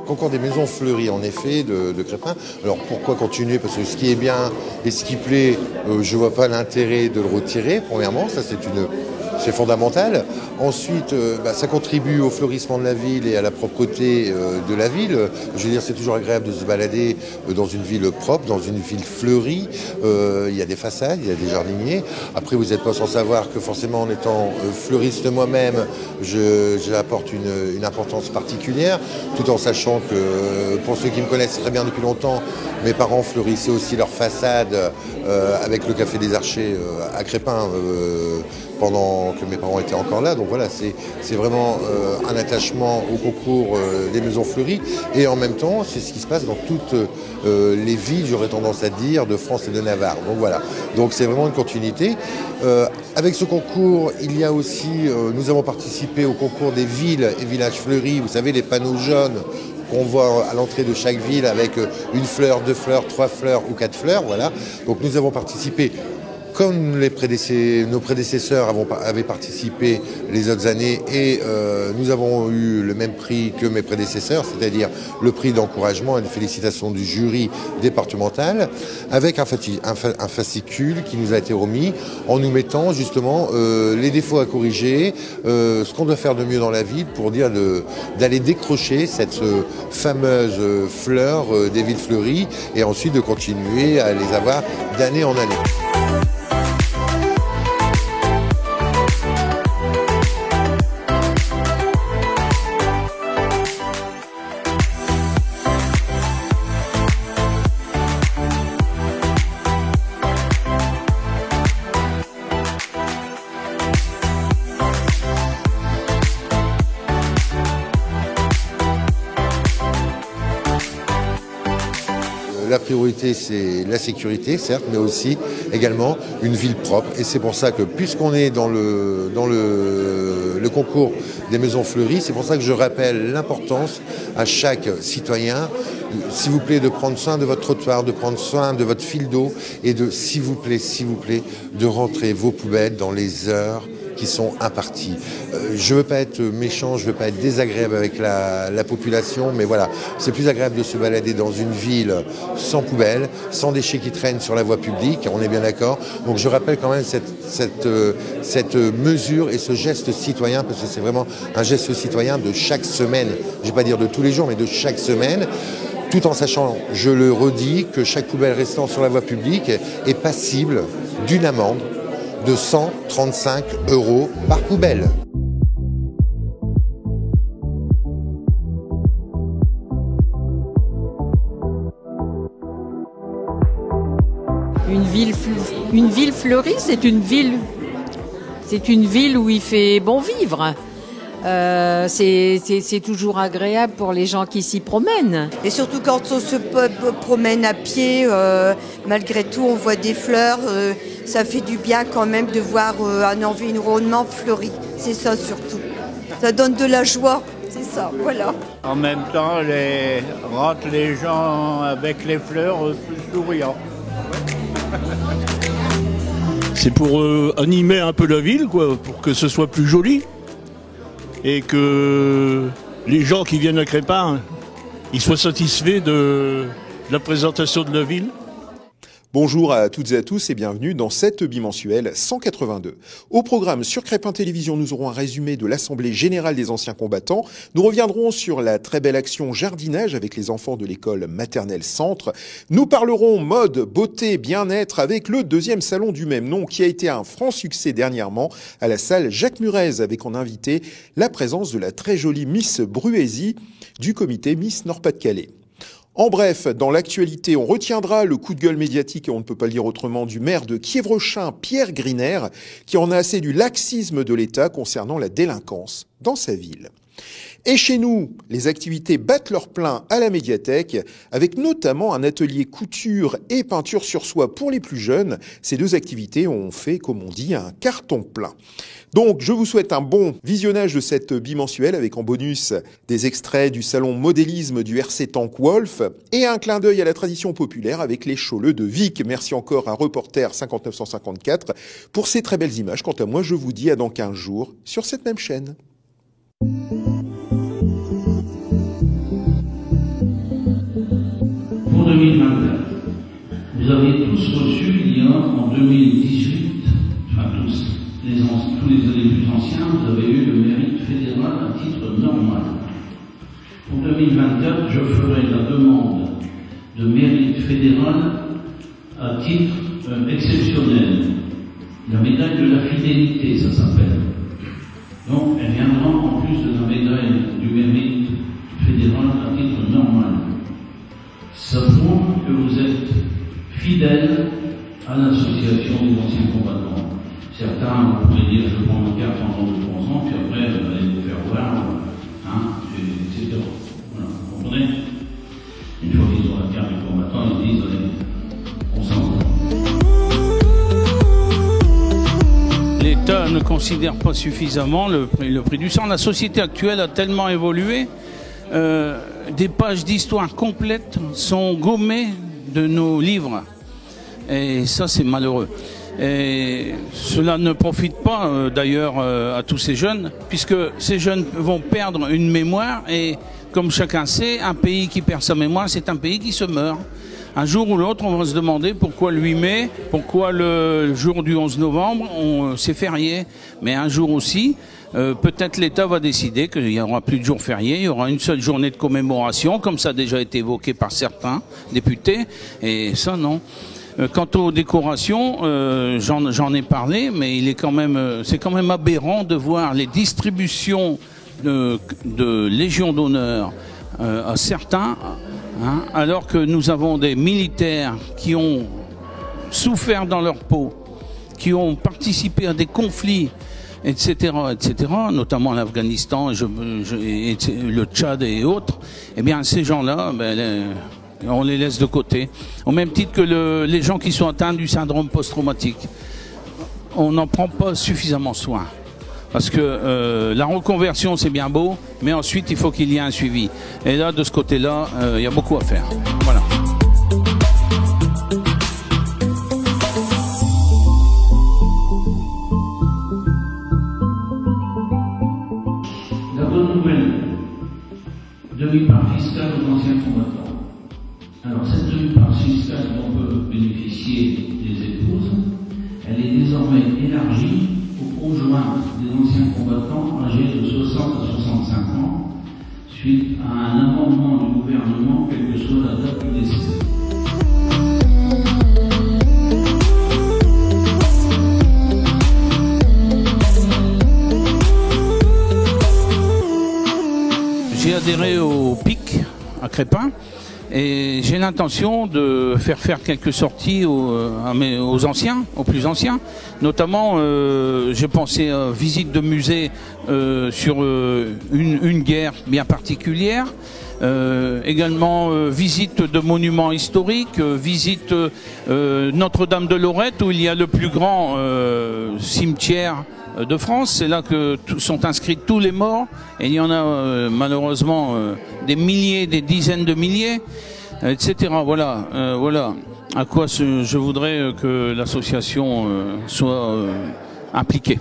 concours des maisons fleuries, en effet, de Crespin. Alors pourquoi continuer? Parce que ce qui est bien et ce qui plaît, je vois pas l'intérêt de le retirer, premièrement, ça c'est fondamental. Ensuite, ça contribue au fleurissement de la ville et à la propreté de la ville. Je veux dire, c'est toujours agréable de se balader dans une ville propre, dans une ville fleurie. Il y a des façades, il y a des jardiniers. Après, vous n'êtes pas sans savoir que forcément, en étant fleuriste moi-même, j'apporte une importance particulière, tout en sachant que, pour ceux qui me connaissent très bien depuis longtemps, mes parents fleurissaient aussi leur façade avec le Café des Archers à Crespin pendant que mes parents étaient encore là. Donc voilà, c'est vraiment un attachement au concours des maisons fleuries. Et en même temps, c'est ce qui se passe dans toutes les villes, j'aurais tendance à dire, de France et de Navarre. Donc voilà, donc c'est vraiment une continuité. Avec ce concours, il y a aussi, nous avons participé au concours des villes et villages fleuris. Vous savez, les panneaux jaunes qu'on voit à l'entrée de chaque ville avec une fleur, 2 fleurs, 3 fleurs ou 4 fleurs. Voilà. Donc nous avons participé, comme nos prédécesseurs avaient participé les autres années, et nous avons eu le même prix que mes prédécesseurs, c'est-à-dire le prix d'encouragement et de félicitations du jury départemental, avec un fascicule qui nous a été remis en nous mettant justement les défauts à corriger, ce qu'on doit faire de mieux dans la ville pour dire d'aller décrocher cette fameuse fleur des villes fleuries et ensuite de continuer à les avoir d'année en année. La priorité, c'est la sécurité, certes, mais aussi également une ville propre. Et c'est pour ça que, puisqu'on est dans le concours des maisons fleuries, c'est pour ça que je rappelle l'importance à chaque citoyen, s'il vous plaît, de prendre soin de votre trottoir, de prendre soin de votre fil d'eau et de, s'il vous plaît, de rentrer vos poubelles dans les heures qui sont imparties. Je veux pas être méchant, je veux pas être désagréable avec la population, mais voilà, c'est plus agréable de se balader dans une ville sans poubelle, sans déchets qui traînent sur la voie publique, on est bien d'accord. Donc je rappelle quand même cette mesure et ce geste citoyen, parce que c'est vraiment un geste citoyen de chaque semaine. Je vais pas dire de tous les jours, mais de chaque semaine. Tout en sachant, je le redis, que chaque poubelle restant sur la voie publique est passible d'une amende de 135 € par poubelle. Une ville fleurie, c'est une ville où il fait bon vivre. C'est toujours agréable pour les gens qui s'y promènent. Et surtout quand on se promène à pied, malgré tout on voit des fleurs, ça fait du bien quand même de voir un environnement fleuri. C'est ça surtout. Ça donne de la joie, c'est ça, voilà. En même temps, rentrent les gens avec les fleurs plus souriants. C'est pour animer un peu la ville, quoi, pour que ce soit plus joli. Et que les gens qui viennent à Crespin, ils soient satisfaits de la présentation de la ville. Bonjour à toutes et à tous et bienvenue dans cette bimensuelle 182. Au programme sur Crespin Télévision, nous aurons un résumé de l'Assemblée Générale des Anciens Combattants. Nous reviendrons sur la très belle action jardinage avec les enfants de l'école maternelle Centre. Nous parlerons mode, beauté, bien-être avec le 2e salon du même nom qui a été un franc succès dernièrement à la salle Jacques Murez avec en invité la présence de la très jolie Miss Bruésie du comité Miss Nord-Pas-de-Calais. En bref, dans l'actualité, on retiendra le coup de gueule médiatique, et on ne peut pas le dire autrement, du maire de Kievrechin, Pierre Griner, qui en a assez du laxisme de l'État concernant la délinquance dans sa ville. Et chez nous, les activités battent leur plein à la médiathèque, avec notamment un atelier couture et peinture sur soie pour les plus jeunes. Ces deux activités ont fait, comme on dit, un carton plein. Donc, je vous souhaite un bon visionnage de cette bimensuelle avec en bonus des extraits du salon modélisme du RC Tank Wolf et un clin d'œil à la tradition populaire avec les Chauleux de Vic. Merci encore à Reporter 5954 pour ces très belles images. Quant à moi, je vous dis à dans 15 jours sur cette même chaîne. 2024. Vous avez tous reçu, il y a en 2018, enfin tous les années plus anciens, vous avez eu le mérite fédéral à titre normal. Pour 2024, je ferai la demande de mérite fédéral à titre exceptionnel. La médaille de la fidélité, ça s'appelle. Donc, elle viendra en plus de la médaille du mérite fédéral à titre normal. Ça prouve que vous êtes fidèle à l'association des anciens combattants. Certains, vous pouvez dire, je prends ma carte pendant 2-3 ans, puis après, allez vous faire voir, etc. Voilà, vous comprenez? Une fois qu'ils ont la carte du combattant, ils disent, allez, on s'en va. L'État ne considère pas suffisamment le prix du sang. La société actuelle a tellement évolué, des pages d'histoire complètes sont gommées de nos livres. Et ça, c'est malheureux. Et cela ne profite pas d'ailleurs à tous ces jeunes, puisque ces jeunes vont perdre une mémoire. Et comme chacun sait, un pays qui perd sa mémoire, c'est un pays qui se meurt. Un jour ou l'autre, on va se demander pourquoi le 8 mai, pourquoi le jour du 11 novembre, c'est férié. Mais un jour aussi, peut-être l'État va décider qu'il n'y aura plus de jours fériés, il y aura une seule journée de commémoration, comme ça a déjà été évoqué par certains députés. Et ça, non. Quant aux décorations, j'en ai parlé, mais c'est quand même aberrant de voir les distributions de Légion d'honneur à certains, alors que nous avons des militaires qui ont souffert dans leur peau, qui ont participé à des conflits, etc., notamment l'Afghanistan, le Tchad et autres. Eh bien, ces gens-là, on les laisse de côté, au même titre que les gens qui sont atteints du syndrome post-traumatique. On n'en prend pas suffisamment soin. Parce que la reconversion, c'est bien beau, mais ensuite, il faut qu'il y ait un suivi. Et là, de ce côté-là, il y a beaucoup à faire. Voilà. La bonne nouvelle, demi-part fiscale aux anciens combattants. Alors, cette demi-part fiscale dont peuvent bénéficier les épouses, elle est désormais élargie aux conjoints des anciens combattants âgés de 60 à 65 ans, suite à un amendement du gouvernement, quelle que soit la date du décès. J'ai adhéré au PIC à Crépin et j'ai l'intention de faire quelques sorties aux anciens, aux plus anciens. Notamment, j'ai pensé à visite de musée sur une guerre bien particulière. Également visite de monuments historiques, visite Notre-Dame de Lorette où il y a le plus grand cimetière de France. C'est là que sont inscrits tous les morts et il y en a malheureusement des milliers, des dizaines de milliers, etc. Voilà, voilà à quoi je voudrais que l'association soit impliquée.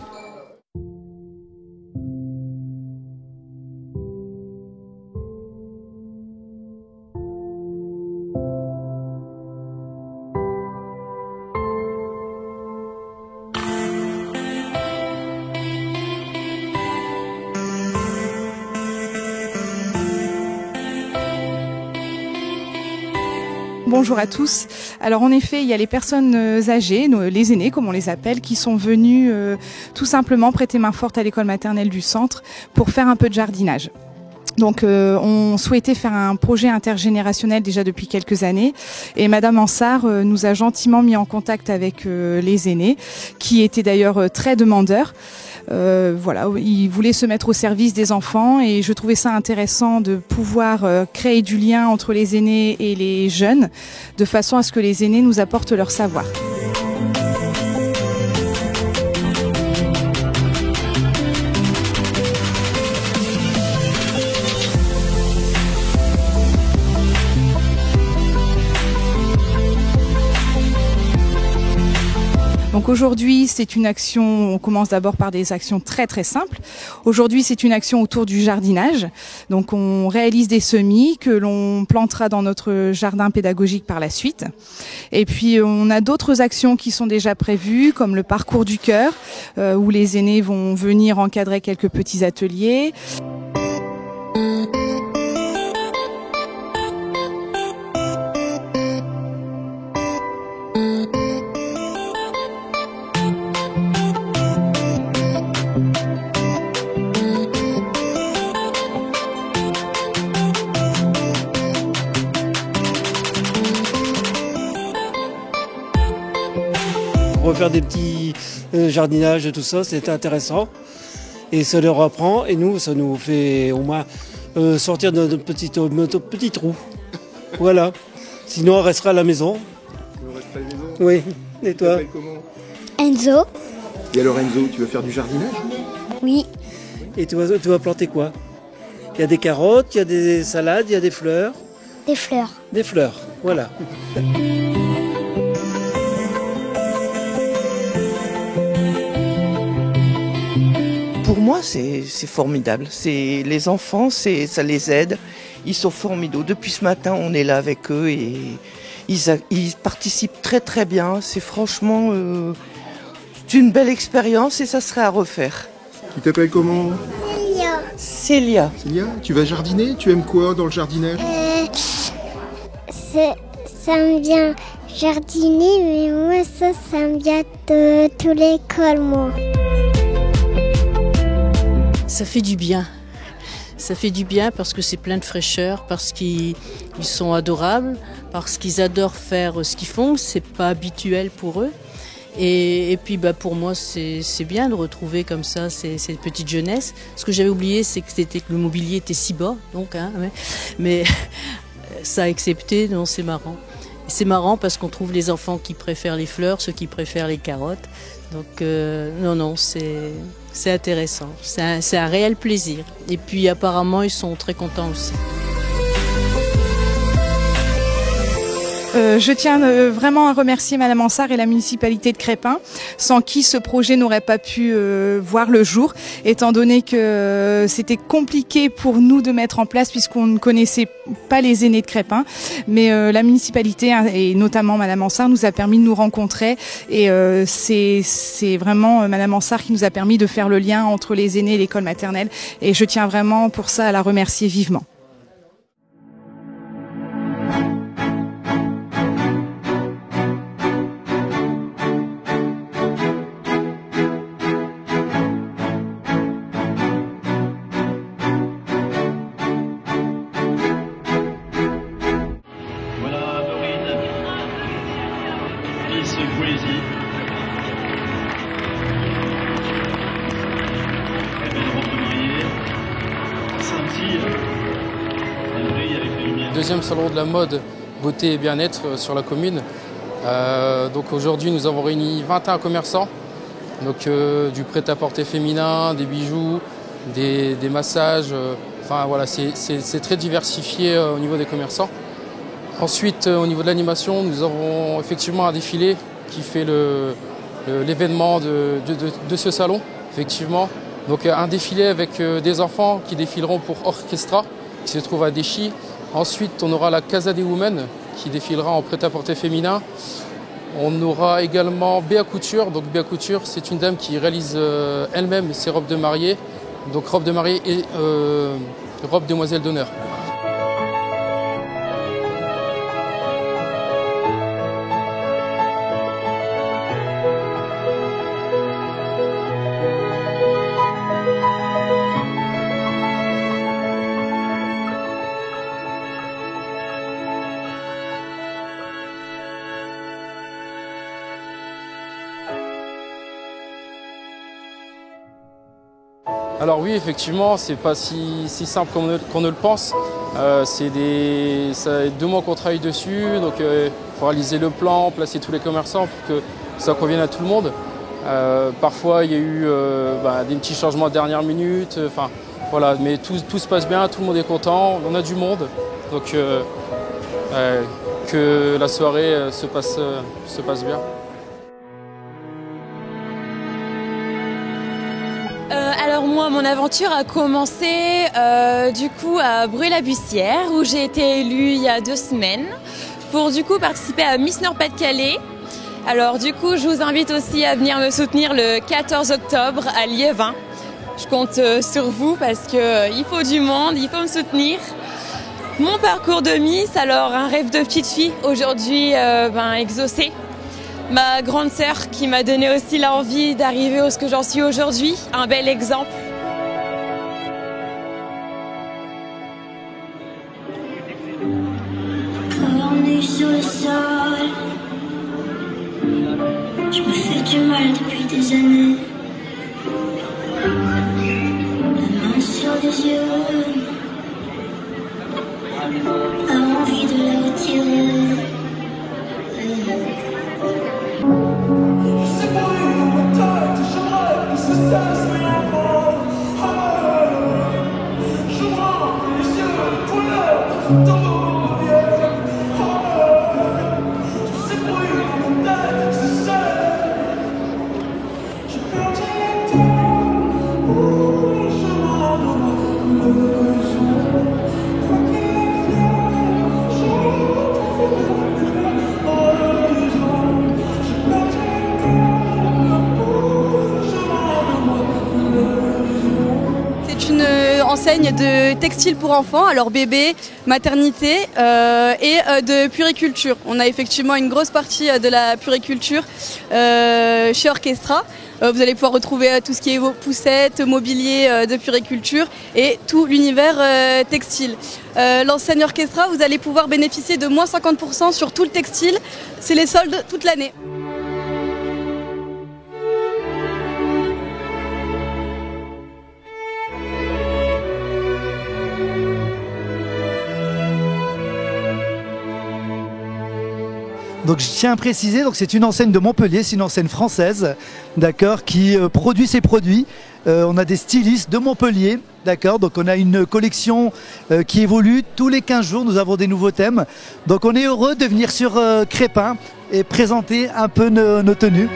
Bonjour à tous. Alors en effet, il y a les personnes âgées, les aînés comme on les appelle, qui sont venus tout simplement prêter main forte à l'école maternelle du centre pour faire un peu de jardinage. Donc on souhaitait faire un projet intergénérationnel déjà depuis quelques années et Madame Ansart nous a gentiment mis en contact avec les aînés qui étaient d'ailleurs très demandeurs. Voilà, ils voulaient se mettre au service des enfants et je trouvais ça intéressant de pouvoir créer du lien entre les aînés et les jeunes de façon à ce que les aînés nous apportent leur savoir. Donc Donc aujourd'hui, c'est une action, on commence d'abord par des actions très très simples. Aujourd'hui, c'est une action autour du jardinage. Donc on réalise des semis que l'on plantera dans notre jardin pédagogique par la suite. Et puis on a d'autres actions qui sont déjà prévues, comme le parcours du cœur, où les aînés vont venir encadrer quelques petits ateliers. Refaire des petits jardinages et tout ça, c'était intéressant. Et ça leur apprend, et nous, ça nous fait au moins sortir de notre petit trou. Voilà. Sinon, on restera à la maison. On reste à la maison. Oui. Et toi? Tu t'appelles comment? Enzo. Et alors Enzo, tu vas faire du jardinage? Oui. Et tu vas planter quoi? Il y a des carottes, il y a des salades, il y a des fleurs. Des fleurs. Des fleurs, voilà. Pour moi, c'est formidable. Les enfants, ça les aide. Ils sont formidables. Depuis ce matin, on est là avec eux et ils participent très très bien. C'est franchement c'est une belle expérience et ça serait à refaire. Tu t'appelles comment? Célia. Célia, tu vas jardiner? Tu aimes quoi dans le jardinage? Ça me vient jardiner, mais moi ça me vient de toute l'école, moi. Ça fait du bien. Ça fait du bien parce que c'est plein de fraîcheur, parce qu'ils sont adorables, parce qu'ils adorent faire ce qu'ils font. C'est pas habituel pour eux. Et puis pour moi, c'est bien de retrouver comme ça cette petite jeunesse. Ce que j'avais oublié, c'est que le mobilier était si bas, donc, mais ça a accepté, non, c'est marrant. C'est marrant parce qu'on trouve les enfants qui préfèrent les fleurs, ceux qui préfèrent les carottes. Donc non, c'est intéressant, c'est un réel plaisir. Et puis apparemment, ils sont très contents aussi. Je tiens vraiment à remercier Madame Ansart et la municipalité de Crespin, sans qui ce projet n'aurait pas pu voir le jour, étant donné que c'était compliqué pour nous de mettre en place puisqu'on ne connaissait pas les aînés de Crespin. Mais la municipalité et notamment Madame Ansart nous a permis de nous rencontrer et c'est vraiment Madame Ansart qui nous a permis de faire le lien entre les aînés et l'école maternelle. Et je tiens vraiment pour ça à la remercier vivement. Deuxième salon de la mode, beauté et bien-être sur la commune. Donc aujourd'hui, nous avons réuni 21 commerçants, donc du prêt-à-porter féminin, des bijoux, des massages. Enfin voilà, c'est très diversifié au niveau des commerçants. Ensuite, au niveau de l'animation, nous avons effectivement un défilé qui fait l'événement de ce salon, effectivement. Donc un défilé avec des enfants qui défileront pour Orchestra, qui se trouve à Déchy. Ensuite, on aura la Casa des Women qui défilera en prêt-à-porter féminin. On aura également Béa Couture. Donc Béa Couture, c'est une dame qui réalise elle-même ses robes de mariée. Donc robe de mariée et robe demoiselle d'honneur. Alors oui, effectivement, c'est pas si simple qu'on ne le pense. Ça fait 2 mois qu'on travaille dessus, donc il faut réaliser le plan, placer tous les commerçants pour que ça convienne à tout le monde. Parfois, il y a eu des petits changements à dernière minute, voilà, mais tout se passe bien, tout le monde est content, on a du monde, donc que la soirée se passe bien. moi, mon aventure a commencé du coup à Bruy-la-Bussière où j'ai été élue il y a 2 semaines pour du coup participer à Miss Nord-Pas-de-Calais. Alors du coup, je vous invite aussi à venir me soutenir le 14 octobre à Liévin. Je compte sur vous parce que il faut du monde, il faut me soutenir. Mon parcours de Miss, alors un rêve de petite fille, aujourd'hui exaucé. Ma grande sœur qui m'a donné aussi l'envie d'arriver à ce que j'en suis aujourd'hui, un bel exemple. Endormie sur le sol, je me fais du mal depuis des années. La main sur les yeux, a envie de la retirer. Enseigne de textile pour enfants, alors bébé, maternité et de puériculture. On a effectivement une grosse partie de la puériculture chez Orchestra. Vous allez pouvoir retrouver tout ce qui est poussettes, mobilier de puériculture et tout l'univers textile. L'enseigne Orchestra, vous allez pouvoir bénéficier de moins 50% sur tout le textile. C'est les soldes toute l'année. Donc je tiens à préciser, donc c'est une enseigne de Montpellier, c'est une enseigne française, d'accord, qui produit ses produits. On a des stylistes de Montpellier, d'accord, donc on a une collection qui évolue tous les 15 jours, nous avons des nouveaux thèmes. Donc on est heureux de venir sur Crépin et présenter un peu nos tenues.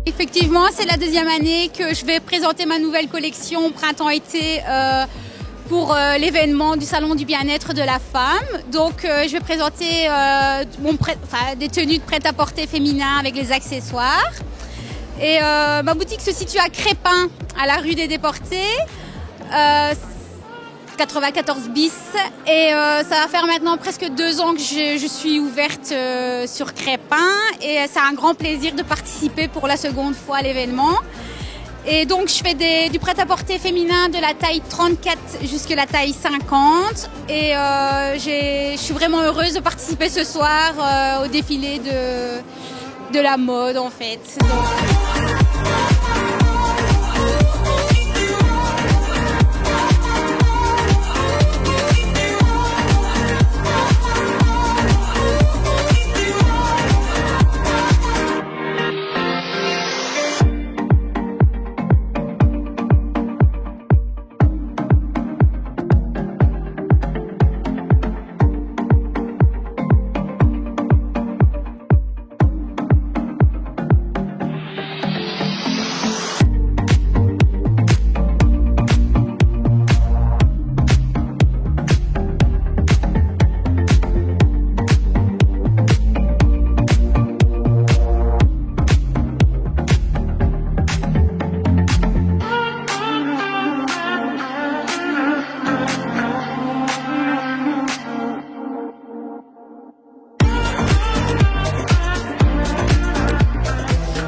Effectivement, c'est la 2e année que je vais présenter ma nouvelle collection printemps-été pour l'événement du Salon du bien-être de la femme. Donc je vais présenter des tenues de prêt-à-porter féminin avec les accessoires. Et ma boutique se situe à Crépin, à la rue des Déportés, 94 bis. Et ça va faire maintenant presque 2 ans que je suis ouverte sur Crépin. Et c'est un grand plaisir de participer pour la seconde fois à l'événement. Et donc je fais du prêt-à-porter féminin de la taille 34 jusqu'à la taille 50. Et je suis vraiment heureuse de participer ce soir au défilé de la mode en fait.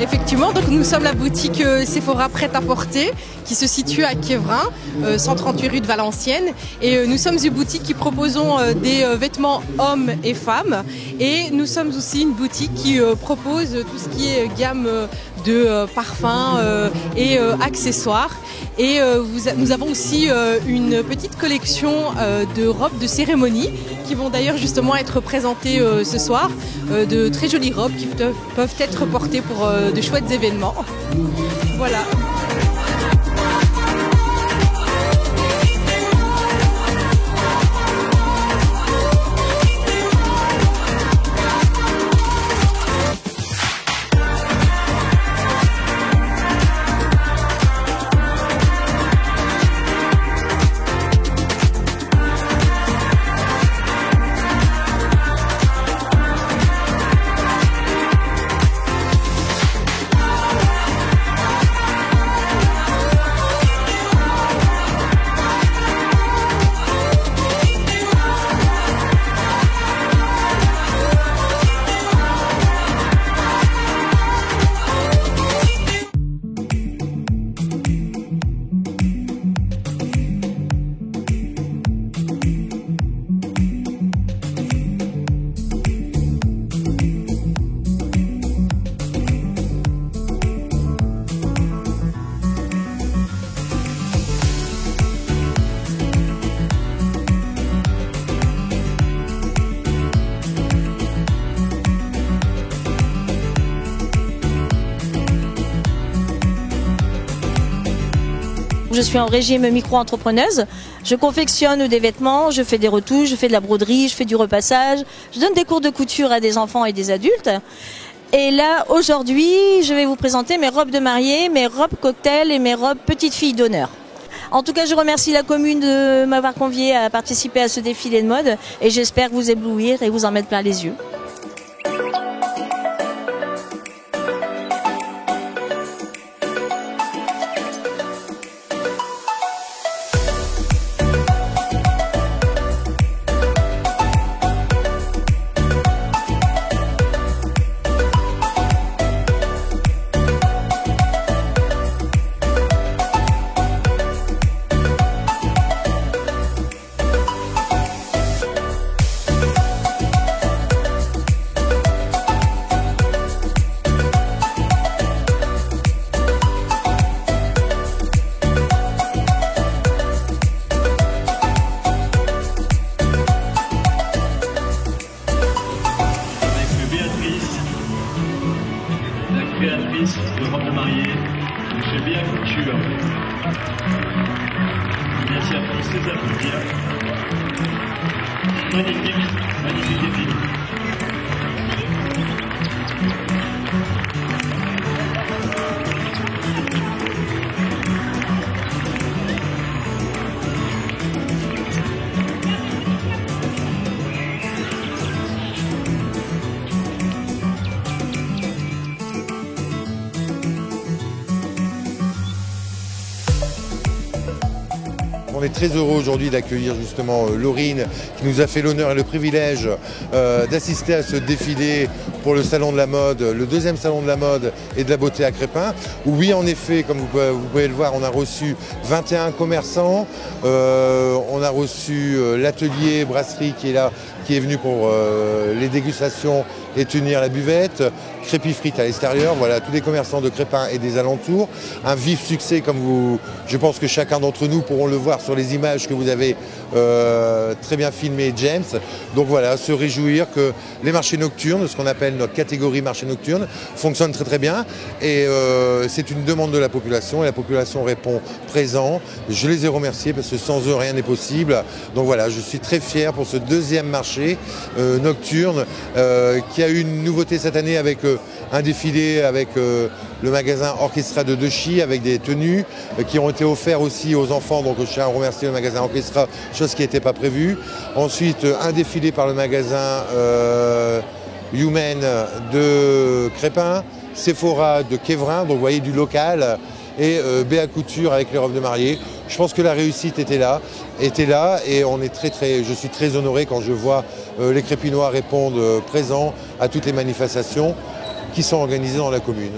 Effectivement, donc nous sommes la boutique Sephora Prêt-à-Porter qui se situe à Quévrin, 138 rue de Valenciennes. Et nous sommes une boutique qui proposons des vêtements hommes et femmes. Et nous sommes aussi une boutique qui propose tout ce qui est gamme de parfums et accessoires. Et nous avons aussi une petite collection de robes de cérémonie qui vont d'ailleurs justement être présentées ce soir. De très jolies robes qui peuvent être portées pour de chouettes événements. Voilà. Je suis en régime micro-entrepreneuse. Je confectionne des vêtements, je fais des retouches, je fais de la broderie, je fais du repassage. Je donne des cours de couture à des enfants et des adultes. Et là, aujourd'hui, je vais vous présenter mes robes de mariée, mes robes cocktail et mes robes petites filles d'honneur. En tout cas, je remercie la commune de m'avoir conviée à participer à ce défilé de mode et j'espère vous éblouir et vous en mettre plein les yeux. Créatrice de robes de mariée chez Béa Couture. Merci à tous les applaudir. Magnifique, magnifique défilé. On est très heureux aujourd'hui d'accueillir justement Laurine qui nous a fait l'honneur et le privilège d'assister à ce défilé pour le salon de la mode, le deuxième salon de la mode et de la beauté à Crespin. Oui, en effet, comme vous pouvez le voir, on a reçu 21 commerçants, on a reçu l'atelier brasserie qui est là, qui est venu pour les dégustations et tenir la buvette, Crépy Frites à l'extérieur, voilà, tous les commerçants de Crespin et des alentours. Un vif succès, je pense que chacun d'entre nous pourront le voir sur les images que vous avez très bien filmées, James. Donc voilà, se réjouir que les marchés nocturnes, ce qu'on appelle notre catégorie marché nocturne, fonctionnent très très bien. Et c'est une demande de la population et la population répond présent. Je les ai remerciés parce que sans eux, rien n'est possible. Donc voilà, je suis très fier pour ce deuxième marché nocturne qui a eu une nouveauté cette année avec un défilé avec le magasin Orchestra de Dechy avec des tenues qui ont été offertes aussi aux enfants. Donc je tiens à remercier le magasin Orchestra, chose qui n'était pas prévue. Ensuite, un défilé par le magasin Human de Crespin, Sephora de Quévrin, donc vous voyez du local, et Béa Couture avec les robes de mariée. Je pense que la réussite était là et je suis très honoré quand je vois les Crépinois répondre présents à toutes les manifestations qui sont organisées dans la commune.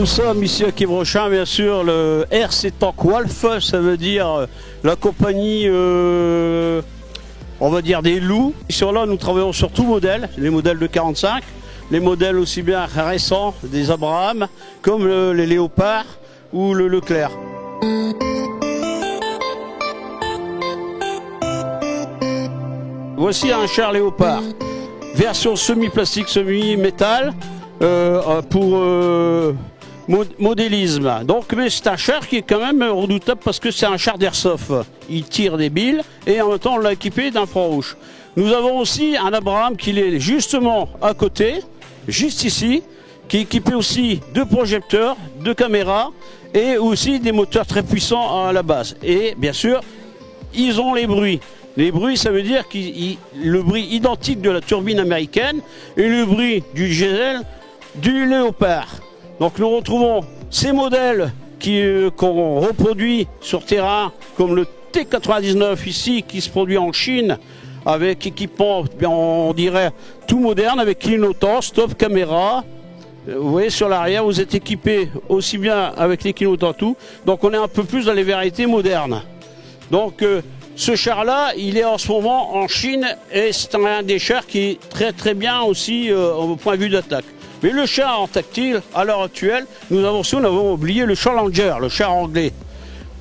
nous sommes ici à Quibrochin, bien sûr, le RC Tank Wolf, ça veut dire la compagnie, on va dire des loups. Sur là, nous travaillons sur tout modèle, les modèles de 45, les modèles aussi bien récents, des Abraham, comme les Léopards ou le Leclerc. Voici un char Léopard, version semi-plastique, semi-métal, pour modélisme. Donc, mais c'est un char qui est quand même redoutable parce que c'est un char d'airsoft. Il tire des billes et en même temps on l'a équipé d'infrarouge. Nous avons aussi un Abraham qui est justement à côté, juste ici, qui est équipé aussi de projecteurs, de caméras et aussi des moteurs très puissants à la base. Et bien sûr, ils ont les bruits. Les bruits, ça veut dire le bruit identique de la turbine américaine et le bruit du diesel du Léopard. Donc nous retrouvons ces modèles qu'on reproduit sur terrain, comme le T99 ici, qui se produit en Chine, avec équipement, on dirait, tout moderne, avec clignotant, stop, caméra. Vous voyez sur l'arrière, vous êtes équipé aussi bien avec les clignotants tout. Donc on est un peu plus dans les variétés modernes. Donc ce char-là, il est en ce moment en Chine et c'est un des chars qui est très très bien aussi au point de vue d'attaque. Mais le char en tactile, à l'heure actuelle, nous avons oublié le Challenger, le char anglais.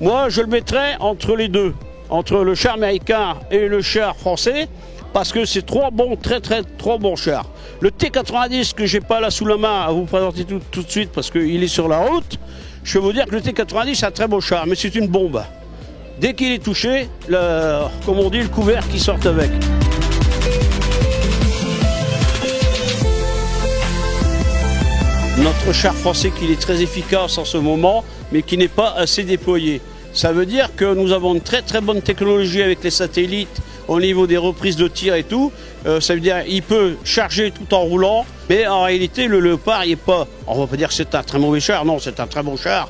Moi, je le mettrais entre les deux, entre le char américain et le char français, parce que c'est trois bons chars. Le T90 que j'ai pas là sous la main à vous présenter tout de suite parce qu'il est sur la route, je peux vous dire que le T90 c'est un très beau char, mais c'est une bombe. Dès qu'il est touché, comme on dit, le couvert qui sort avec. Notre char français qui est très efficace en ce moment, mais qui n'est pas assez déployé. Ça veut dire que nous avons une très très bonne technologie avec les satellites au niveau des reprises de tir et tout. Ça veut dire qu'il peut charger tout en roulant, mais en réalité le Léopard, il est pas, on va pas dire que c'est un très mauvais char, non, c'est un très bon char,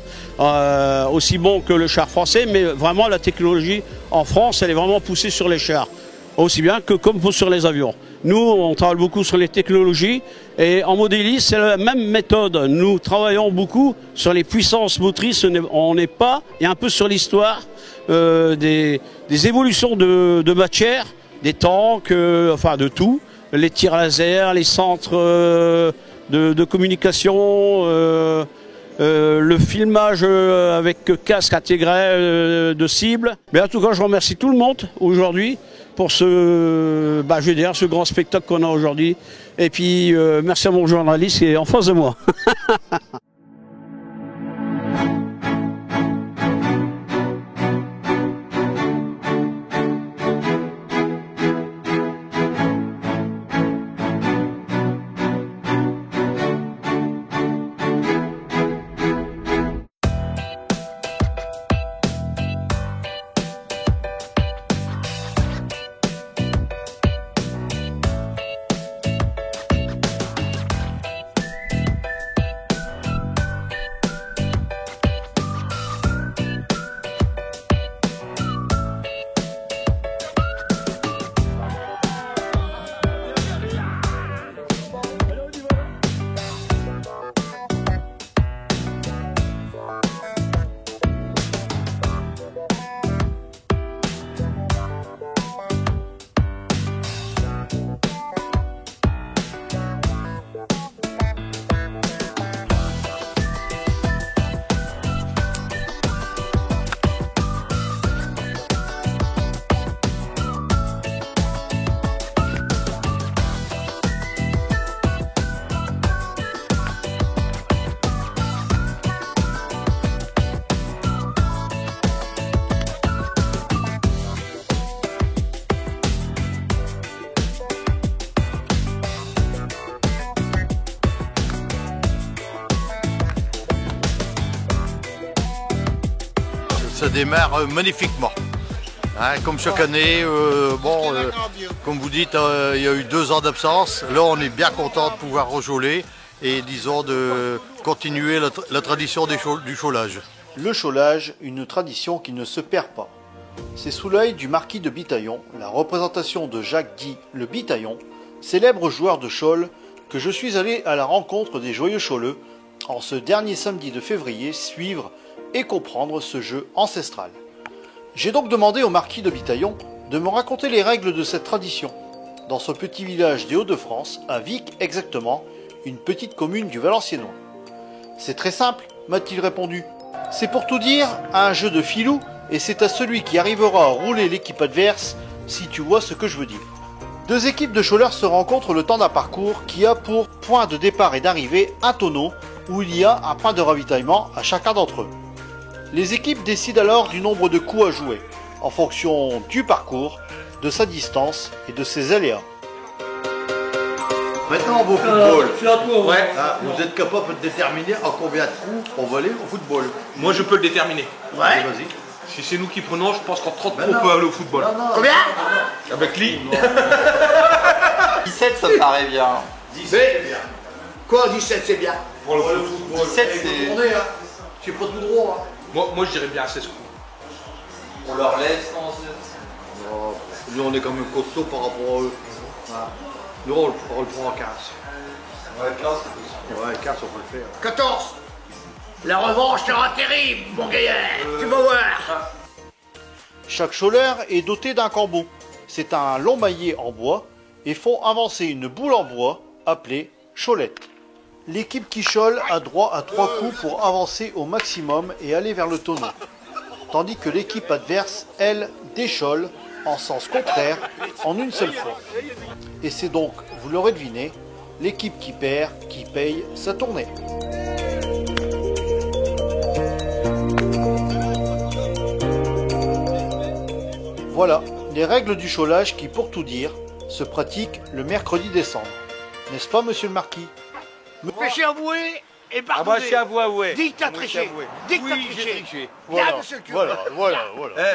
aussi bon que le char français, mais vraiment la technologie en France, elle est vraiment poussée sur les chars, aussi bien que comme sur les avions. Nous, on travaille beaucoup sur les technologies et en modélisme, c'est la même méthode. Nous travaillons beaucoup sur les puissances motrices, on n'est pas, et un peu sur l'histoire des évolutions de matière, des tanks, enfin de tout, les tirs laser, les centres de communication, le filmage avec casque intégré de cible. Mais en tout cas, je remercie tout le monde aujourd'hui pour ce grand spectacle qu'on a aujourd'hui. Et puis, merci à mon journaliste qui est en face de moi. Ça démarre magnifiquement. Hein, comme chaque année, comme vous dites, il y a eu 2 ans d'absence. Là, on est bien content de pouvoir rejoler et, disons, de continuer la tradition du chaulage. Le chaulage, une tradition qui ne se perd pas. C'est sous l'œil du marquis de Bitaillon, la représentation de Jacques Guy le Bitaillon, célèbre joueur de chaule, que je suis allé à la rencontre des joyeux chauleux en ce dernier samedi de février, suivre et comprendre ce jeu ancestral. J'ai donc demandé au marquis de Bitaillon de me raconter les règles de cette tradition, dans ce petit village des Hauts-de-France, à Vic exactement, une petite commune du Valenciennois. C'est très simple, m'a-t-il répondu. C'est pour tout dire un jeu de filou, et c'est à celui qui arrivera à rouler l'équipe adverse, si tu vois ce que je veux dire. Deux équipes de choleurs se rencontrent le temps d'un parcours qui a pour point de départ et d'arrivée un tonneau, où il y a un point de ravitaillement à chacun d'entre eux. Les équipes décident alors du nombre de coups à jouer, en fonction du parcours, de sa distance et de ses aléas. Maintenant on va au football. Ouais. Ah, vous êtes capable de déterminer à combien de coups on va aller au football? Moi je peux le déterminer. Ouais. Vas-y. Si c'est nous qui prenons, je pense qu'en 30 coups on peut aller au football. Combien? Avec Lee 17 ça me paraît bien. 17 c'est bien. Quoi 17 c'est bien? Pour le football. 17 c'est... C'est pas tout droit. Moi je dirais bien à 16 coups. On leur laisse, non? Nous on est quand même costaud par rapport à eux. Nous on le prend à 15. Ouais, 15 Ouais, 15 on peut le faire. 14. La revanche sera terrible, mon gaillard. Tu vas voir. Chaque choleur est doté d'un cambo. C'est un long maillet en bois et font avancer une boule en bois appelée cholette. L'équipe qui chole a droit à 3 coups pour avancer au maximum et aller vers le tonneau. Tandis que l'équipe adverse, elle, déchole en sens contraire en une seule fois. Et c'est donc, vous l'aurez deviné, l'équipe qui perd qui paye sa tournée. Voilà, les règles du cholage qui, pour tout dire, se pratiquent le mercredi décembre. N'est-ce pas, monsieur le marquis? Péché avoué et pardonné. Ah bah c'est avoué. Dis que t'as triché. Dis que t'as triché. Voilà, voilà.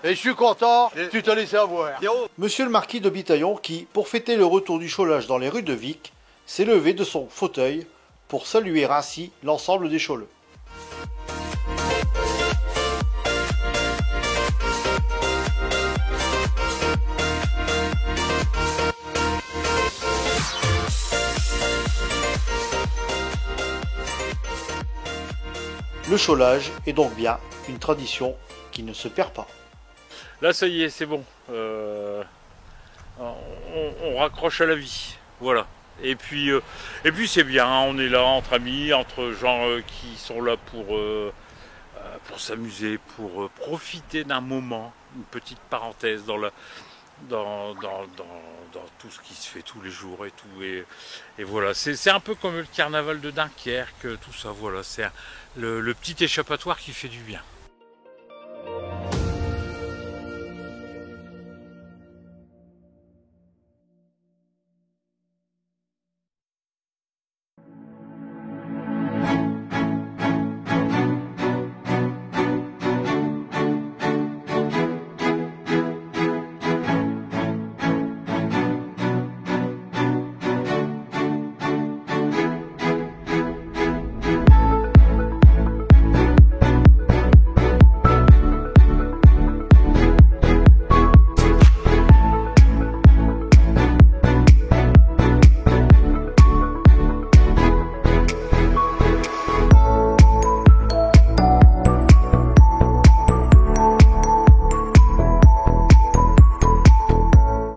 Et je suis content, tu t'as laissé avoir. Monsieur le marquis de Bitaillon qui, pour fêter le retour du cholage dans les rues de Vic, s'est levé de son fauteuil pour saluer ainsi l'ensemble des choleux. Le cholage est donc bien une tradition qui ne se perd pas. Là, ça y est, c'est bon. On raccroche à la vie. Voilà. Et puis c'est bien, on est là entre amis, entre gens qui sont là pour s'amuser, pour profiter d'un moment, une petite parenthèse dans tout ce qui se fait tous les jours et tout. Et voilà, c'est un peu comme le carnaval de Dunkerque, tout ça. Voilà, c'est le petit échappatoire qui fait du bien.